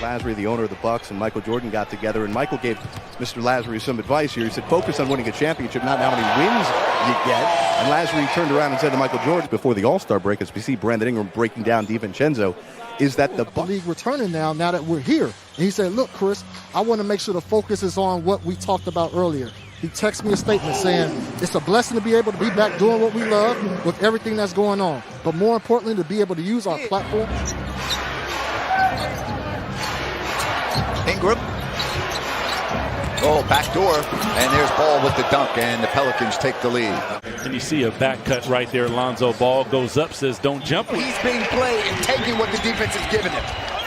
Lasry, the owner of the Bucks, and Michael Jordan got together, and Michael gave Mr. Lasry some advice here. He said, focus on winning a championship, not how many wins you get. And Lasry turned around and said to Michael Jordan before the All-Star break, as we see Brandon Ingram breaking down DiVincenzo, is that the league returning now that we're here. And he said, look, Chris, I want to make sure the focus is on what we talked about earlier. He texted me a statement saying, it's a blessing to be able to be back doing what we love with everything that's going on. But more importantly, to be able to use our platform. Ingram. Oh, back door. And there's Ball with the dunk, and the Pelicans take the lead. And you see a back cut right there. Lonzo Ball goes up, says, don't jump. He's being played and taking what the defense is giving him.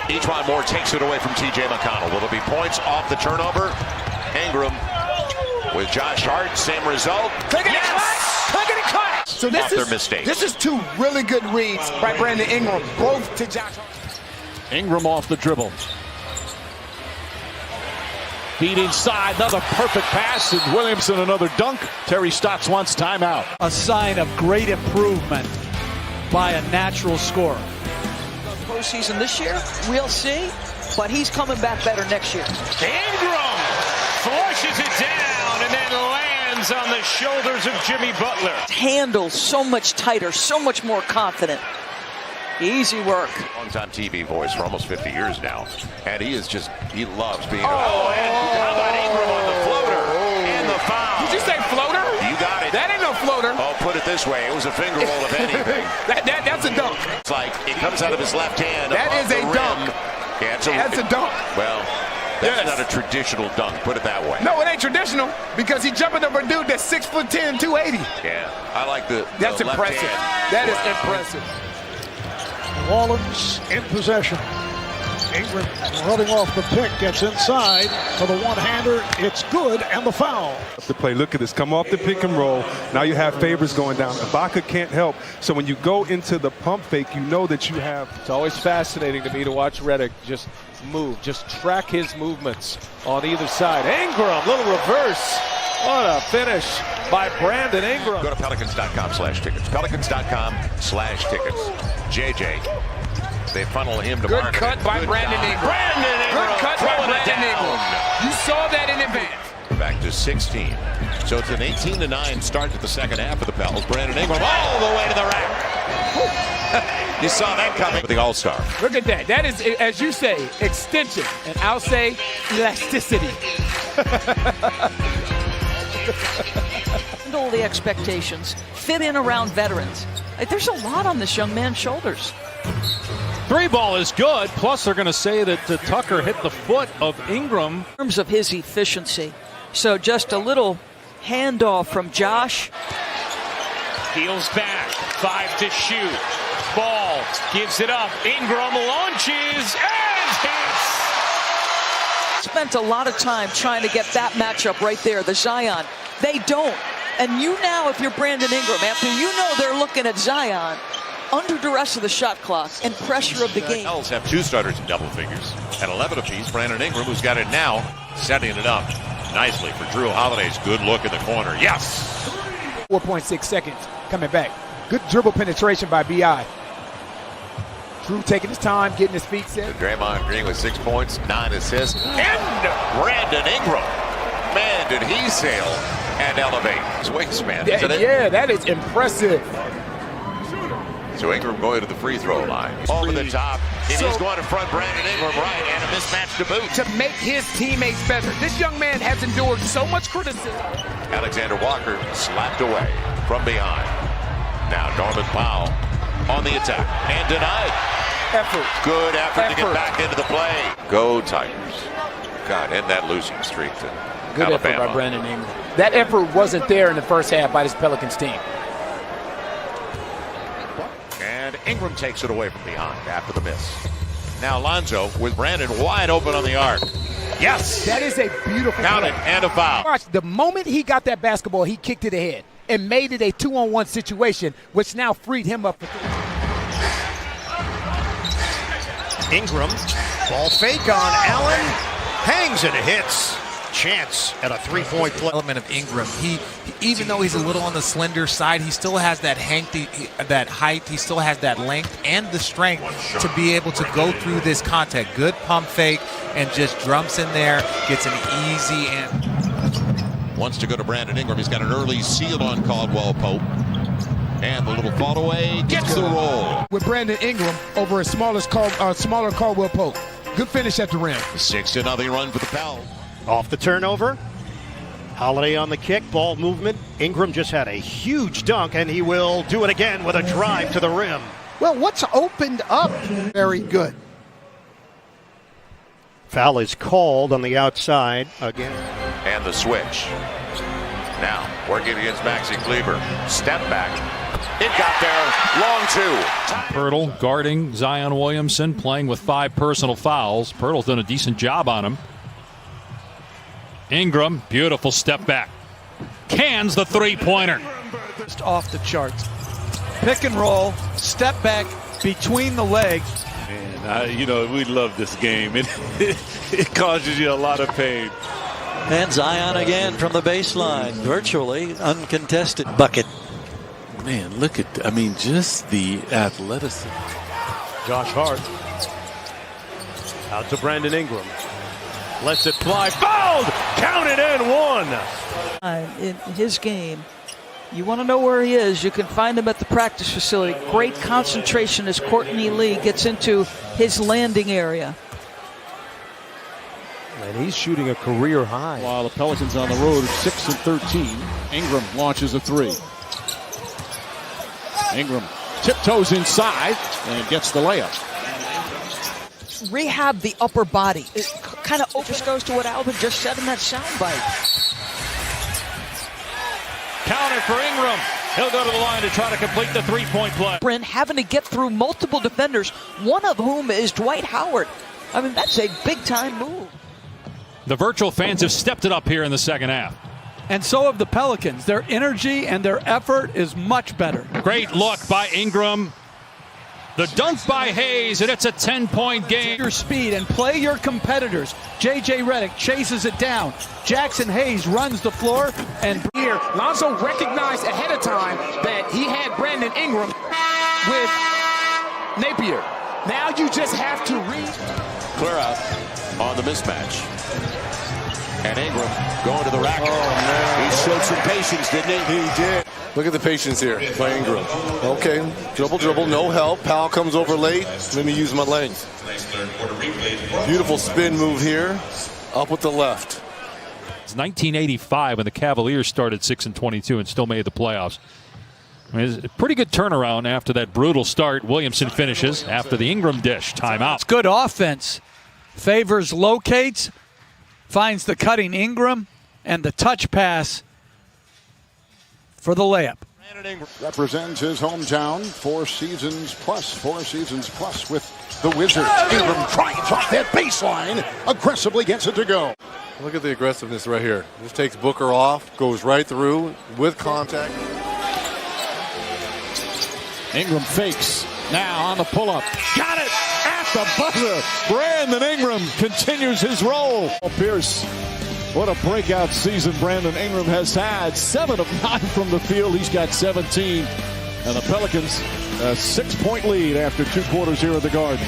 E'Twaun Moore takes it away from T.J. McConnell. Will there be points off the turnover? Ingram with Josh Hart, same result. Yes! Look at it cut! So this is two really good reads by Brandon Ingram, both to Josh Hart. Ingram off the dribble. Feed inside, another perfect pass, and Williamson another dunk. Terry Stotts wants timeout. A sign of great improvement by a natural scorer. Postseason this year, we'll see, but he's coming back better next year. Ingram flushes it down and then lands on the shoulders of Jimmy Butler. Handles so much tighter, so much more confident. Easy work. Long-time TV voice for almost 50 years now. And he loves being... And how about Ingram on the floater? And the foul. Did you say floater? You got it. That ain't no floater. Oh, put it this way. It was a finger roll of anything. That's a dunk. It's like it comes out of his left hand. That is a dunk. Yeah, that's a dunk. Well, that's not a traditional dunk. Put it that way. No, it ain't traditional because he's jumping over a dude that's 6'10", 280. Yeah, I like the That's impressive. That is impressive. New Orleans in possession. Ingram running off the pick, gets inside for the one-hander. It's good, and the foul. The play, look at this, come off the pick and roll. Now you have Favors going down. Ibaka can't help. So when you go into the pump fake, you know that you have. It's always fascinating to me to watch Redick just move, just track his movements on either side. Ingram, little reverse. What a finish by Brandon Ingram. Go to Pelicans.com/tickets. Pelicans.com/tickets. JJ. They funnel him to Good market. cut by Brandon Ingram. Brandon Ingram. Good cut by Brandon down. Ingram. You saw that in advance. Back to 16. So it's an 18-9 start to the second half of the Pels. Brandon Ingram all the way to the rack. You saw that coming with the All-Star. Look at that. That is, as you say, extension. And I'll say elasticity. Handle the expectations. Fit in around veterans. There's a lot on this young man's shoulders. Three ball is good, plus they're going to say that Tucker hit the foot of Ingram. In terms of his efficiency. So just a little handoff from Josh. Peels back, 5 to shoot. Ball gives it up. Ingram launches and hits. Spent a lot of time trying to get that matchup right there, the Zion. They don't. And you now, if you're Brandon Ingram, after you know they're looking at Zion, under duress of the shot clock and pressure of the game. The Pels have two starters in double figures at 11 apiece. Brandon Ingram, who's got it now, setting it up nicely for Drew Holiday's good look in the corner. Yes! 4.6 seconds coming back. Good dribble penetration by B.I. Drew taking his time, getting his feet set. Draymond Green with 6 points, 9 assists. And Brandon Ingram. Man, did he sail and elevate his wingspan, isn't it? Yeah, that is impressive. So Ingram going to the free throw line. Over the top. And he's going to front Brandon Ingram right, and a mismatch to boot. To make his teammates better. This young man has endured so much criticism. Alexander Walker slapped away from behind. Now Norman Powell on the attack and denied. Effort. Good effort to get back into the play. Go Tigers. God, end that losing streak to Good Alabama. effort by Brandon Ingram. That effort wasn't there in the first half by this Pelicans team. And Ingram takes it away from behind after the miss. Now Lonzo with Brandon wide open on the arc. Yes! That is a beautiful Count play. it, and a foul. Watch, the moment he got that basketball, he kicked it ahead and made it a 2-on-1 situation, which now freed him up. Ingram, ball fake on Allen, hangs and hits. chance at a three-point play. Element of Ingram. He even though he's a little on the slender side, he still has that height, he still has that length and the strength to be able to go through this contact. Good pump fake and just jumps in there, gets an easy and wants to go to Brandon Ingram. He's got an early seal on Caldwell Pope. And the little fall away gets the roll. With Brandon Ingram over a smaller Caldwell Pope. Good finish at the rim. 6-0 run for the Pels. Off the turnover. Holiday on the kick, ball movement. Ingram just had a huge dunk, and he will do it again with a drive to the rim. Well, what's opened up? Very good. Foul is called on the outside again. And the switch. Now, working against Maxi Kleber. Step back. It got there. Long two. Pirtle guarding Zion Williamson, playing with 5 personal fouls. Pirtle's done a decent job on him. Ingram, beautiful step back. Cans the three-pointer. Just off the charts. Pick and roll, step back between the legs. And, we love this game. It causes you a lot of pain. And Zion again from the baseline. Virtually uncontested bucket. Man, look at, just the athleticism. Josh Hart. Out to Brandon Ingram. Lets it fly. Fouled! Counted and one. In his game, you want to know where he is, you can find him at the practice facility. Great concentration as Courtney Lee gets into his landing area. And he's shooting a career high. While the Pelicans on the road at 6-13. Ingram launches a 3. Ingram tiptoes inside and gets the layup. Rehab the upper body. It kind of just goes to what Alvin just said in that soundbite. Counter for Ingram. He'll go to the line to try to complete the three-point play. Bryn having to get through multiple defenders, one of whom is Dwight Howard. That's a big-time move. The virtual fans have stepped it up here in the second half. And so have the Pelicans. Their energy and their effort is much better. Great look by Ingram. The dunk by Hayes, and it's a 10-point game. Your speed and play your competitors. J.J. Redick chases it down. Jackson Hayes runs the floor. And here, Lonzo recognized ahead of time that he had Brandon Ingram with Napier. Now you just have to read. Clear out on the mismatch. And Ingram going to the rack. Oh, man. He showed some patience, didn't he? He did. Look at the patience here by Ingram. Okay, dribble, no help. Powell comes over late. Let me use my length. Beautiful spin move here. Up with the left. It's 1985 when the Cavaliers started 6-22 and still made the playoffs. It's a pretty good turnaround after that brutal start. Williamson finishes after the Ingram dish. Timeout. It's good offense. Favors locates, finds the cutting Ingram, and the touch pass for the layup. Represents his hometown 4 seasons plus with the Wizards. Ingram drives off that baseline, aggressively gets it to go. Look at the aggressiveness right here. Just takes Booker off, goes right through with contact. Ingram fakes. Now on the pull-up. Got it at the buzzer. Brandon Ingram continues his roll. Pierce. What a breakout season Brandon Ingram has had. 7 of 9 from the field. He's got 17. And the Pelicans, a 6-point lead after 2 quarters here at the Garden.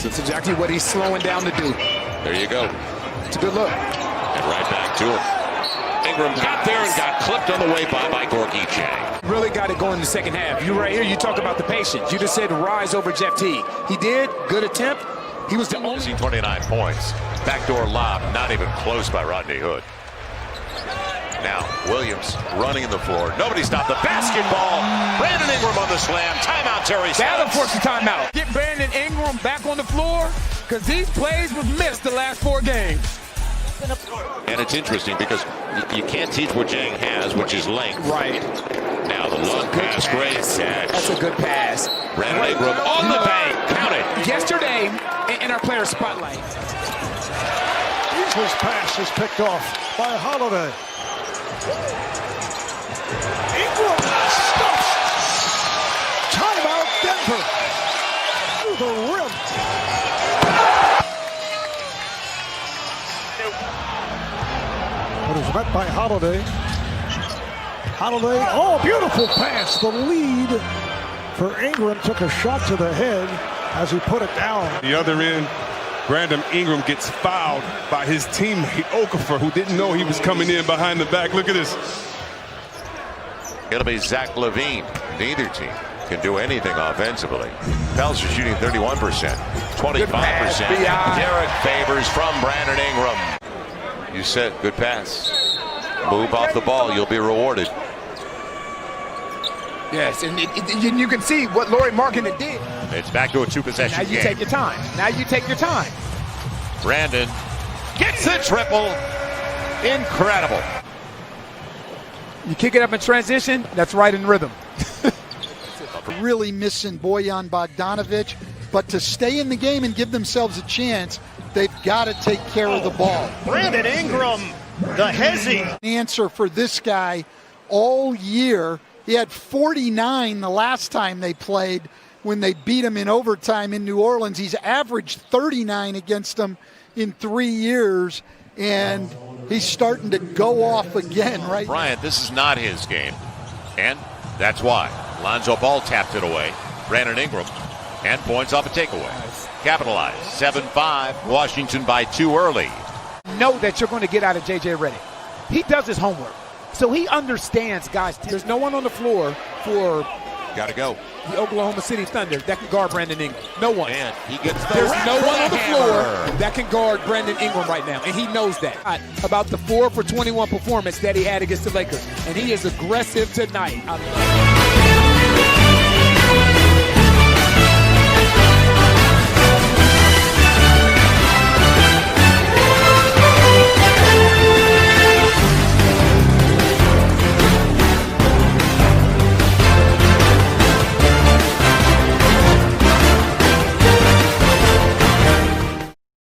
That's exactly what he's slowing down to do. There you go. It's a good look. And right back to him. Ingram got there and got clipped on the way by Gorgie Chang. Really got it going in the second half. You right here, you talk about the patience. You just said rise over Jeff Teague. He did. Good attempt. He was the only 29 points. Backdoor lob, not even close by Rodney Hood. Now, Williams running the floor. Nobody stopped the basketball. Brandon Ingram on the slam. Timeout, Terry. That'll force the timeout. Get Brandon Ingram back on the floor because these plays were missed the last 4 games. And it's interesting because you can't teach what Jang has, which is length. Right. Now the long pass, great catch. That's a good pass. Brandon Ingram on the bank. Count it. Yesterday, in our player spotlight. His pass is picked off by Holiday. Ingram stuffs. Timeout Denver. To the rim. but is met by Holiday. Holiday, oh, beautiful pass. The lead for Ingram took a shot to the head as he put it down. The other end, Brandon Ingram gets fouled by his teammate Okafor, who didn't know he was coming in behind the back. Look at this. It'll be Zach LaVine. Neither team can do anything offensively. Pels are shooting 31%, 25%. Derek Favors from Brandon Ingram. You said good pass. Move off the ball, you'll be rewarded. Yes, and you can see what Lauri Markkanen did. It's back to a two-possession game. Now you take your time. Now you take your time. Brandon gets the triple. Incredible. You kick it up in transition, that's right in rhythm. Really missing Bojan Bogdanovic, but to stay in the game and give themselves a chance, they've got to take care of the ball. Brandon Ingram, the hezzy. Answer for this guy all year. He had 49 the last time they played when they beat him in overtime in New Orleans. He's averaged 39 against them in 3 years, and he's starting to go off again, right? Bryant, this is not his game, and that's why. Lonzo Ball tapped it away. Brandon Ingram, and points off a takeaway. Capitalized, 7-5, Washington by 2 early. Know that you're going to get out of J.J. Redick. He does his homework, so he understands, guys. There's no one on the floor for Gotta go. the Oklahoma City Thunder that can guard Brandon Ingram. No one. And he gets the There's no one on the floor hammer. that can guard Brandon Ingram right now, and he knows that. About the 4 for 21 performance that he had against the Lakers, and he is aggressive tonight.